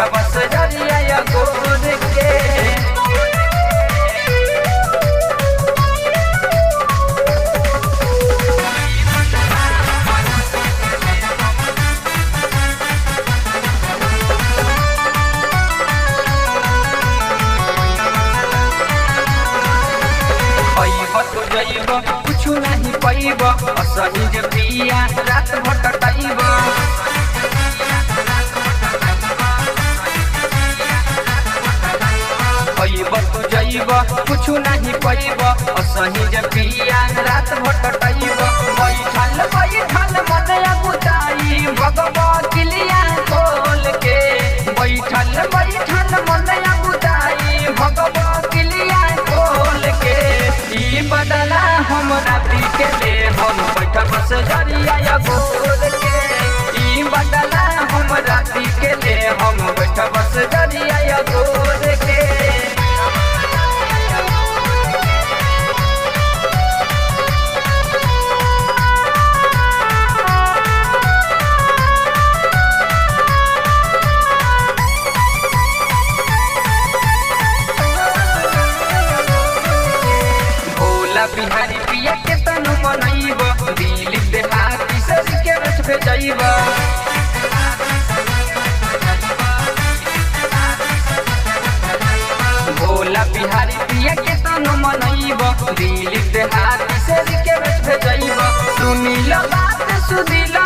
बैठा बस जरिया गोर के। कुछ नहीं पैब असही जे पिया रात भटकाइब। पैब तू जइब कुछ नहीं पैब असही जे पिया रात भटकाइब। बैठल बैठल मन बुताई भगवा किलिया खोल के। बैठल बैठल मन बुताई भगवा किलिया खोल के। ई बदला हम राती के ले हम बैठा बस जरिया गोर के। ई बदला हम राती के ले हम बैठा बस जरिया गोर के। बिहारी पिया के तनु मनइब दिल देहाती सर के रथ भेजइब। भोला बिहारी पिया के तनु मनइब दिल देहाती सर के रथ भेजइब। सुनी लो बात सुधी लो